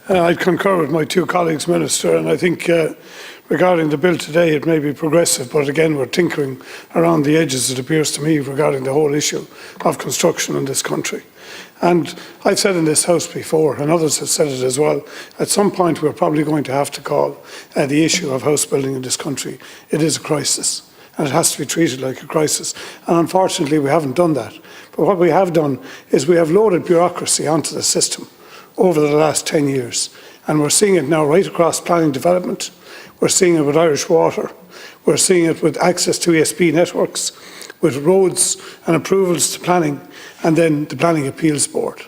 I concur with my two colleagues, Minister, and I think regarding the bill today, it may be progressive, but again, we're tinkering around the edges, it appears to me, regarding the whole issue of construction in this country. And I've said in this House before, and others have said it as well, at some point we're probably going to have to call the issue of house building in this country. It is a crisis, and it has to be treated like a crisis. And unfortunately, we haven't done that. But what we have done is we have loaded bureaucracy onto the system over the last 10 years. And we're seeing it now right across planning development. We're seeing it with Irish Water. We're seeing it with access to ESB networks, with roads and approvals to planning, and then the Planning Appeals Board.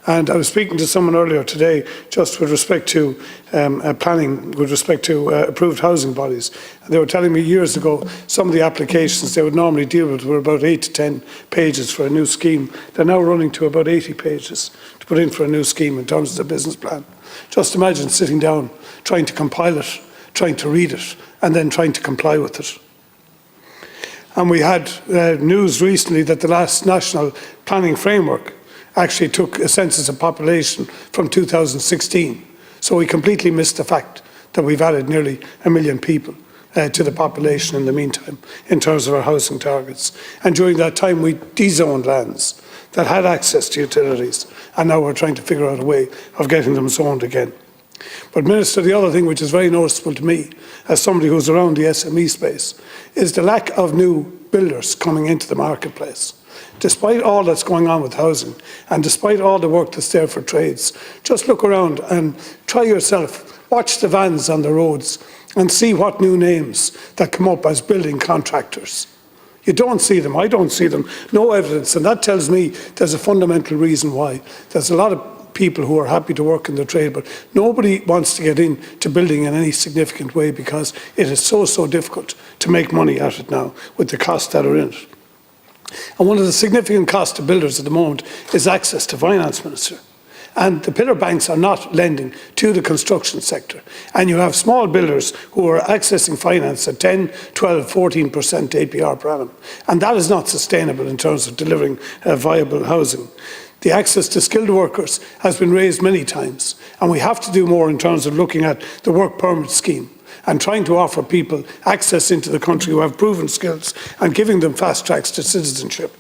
And I was speaking to someone earlier today just with respect to planning, with respect to approved housing bodies. And they were telling me years ago some of the applications they would normally deal with were about 8 to 10 pages for a new scheme. They're now running to about 80 pages to put in for a new scheme in terms of the business plan. Just imagine sitting down, trying to compile it, trying to read it, and then trying to comply with it. And we had news recently that the last national planning framework actually took a census of population from 2016. So we completely missed the fact that we've added nearly 1 million people to the population in the meantime, in terms of our housing targets. And during that time, we dezoned lands that had access to utilities, and now we're trying to figure out a way of getting them zoned again. But Minister, the other thing which is very noticeable to me, as somebody who's around the SME space, is the lack of new builders coming into the marketplace. Despite all that's going on with housing, and despite all the work that's there for trades, just look around and try yourself, watch the vans on the roads and see what new names that come up as building contractors. You don't see them, I don't see them, no evidence, and that tells me there's a fundamental reason why. There's a lot of people who are happy to work in the trade, but nobody wants to get into building in any significant way because it is so difficult to make money at it now with the costs that are in it. And one of the significant costs to builders at the moment is access to finance, Minister. And the pillar banks are not lending to the construction sector. And you have small builders who are accessing finance at 10, 12, 14% APR per annum. And that is not sustainable in terms of delivering viable housing. The access to skilled workers has been raised many times. And we have to do more in terms of looking at the work permit scheme and trying to offer people access into the country who have proven skills and giving them fast tracks to citizenship.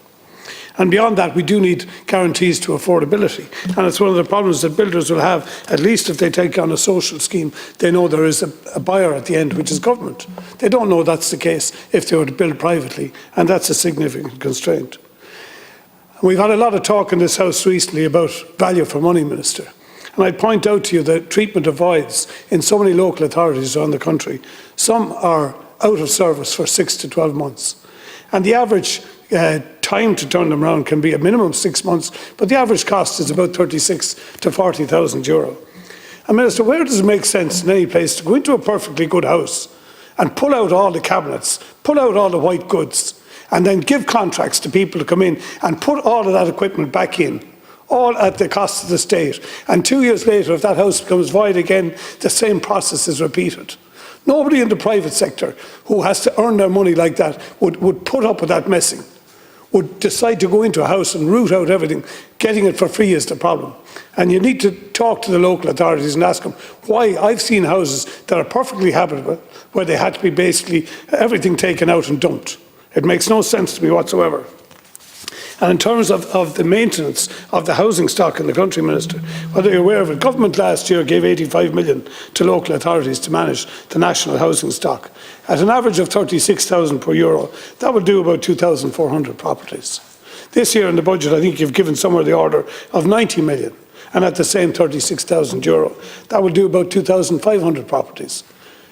And beyond that, we do need guarantees to affordability. And it's one of the problems that builders will have, at least if they take on a social scheme, they know there is a buyer at the end, which is government. They don't know that's the case if they were to build privately, and that's a significant constraint. We've had a lot of talk in this House recently about value for money, Minister. And I point out to you the treatment of voids in so many local authorities around the country. Some are out of service for 6 to 12 months. And the average time to turn them around can be a minimum 6 months, but the average cost is about 36 to 40,000 euro. And Minister, where does it make sense in any place to go into a perfectly good house and pull out all the cabinets, pull out all the white goods, and then give contracts to people to come in and put all of that equipment back in, all at the cost of the state. And 2 years later, if that house becomes void again, the same process is repeated. Nobody in the private sector who has to earn their money like that would put up with that messing, would decide to go into a house and root out everything. Getting it for free is the problem. And you need to talk to the local authorities and ask them why. I've seen houses that are perfectly habitable where they had to be basically everything taken out and dumped. It makes no sense to me whatsoever. And in terms of the maintenance of the housing stock in the country, Minister, whether you're aware of it, government last year gave 85 million to local authorities to manage the national housing stock. At an average of 36,000 per euro, that would do about 2,400 properties. This year in the budget, I think you've given somewhere the order of 90 million, and at the same 36,000 euro, that would do about 2,500 properties.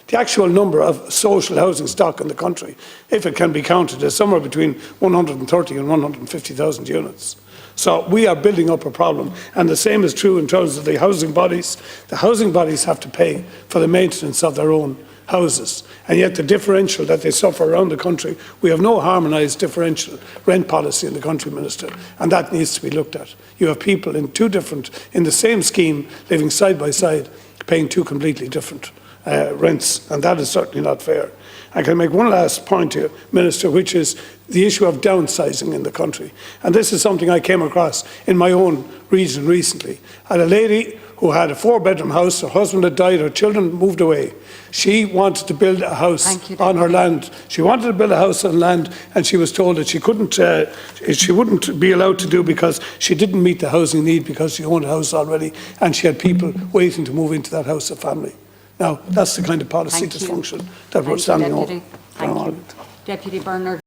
The actual number of social housing stock in the country, if it can be counted, is somewhere between 130 and 150,000 units. So we are building up a problem, and the same is true in terms of the housing bodies. The housing bodies have to pay for the maintenance of their own houses, and yet the differential that they suffer around the country, we have no harmonised differential rent policy in the country, Minister, and that needs to be looked at. You have people in in the same scheme, living side by side, paying two completely different rents, and that is certainly not fair. I can make one last point here, Minister, which is the issue of downsizing in the country. And this is something I came across in my own region recently. I had a lady who had a 4-bedroom house. Her husband had died, her children moved away. She wanted to build a house on her land. She wanted to build a house on land, and she was told that she couldn't, she wouldn't be allowed to do because she didn't meet the housing need because she owned a house already, and she had people waiting to move into that house, a family. Now, that's the kind of policy dysfunction that we're standing on. Thank you. Deputy Bernard.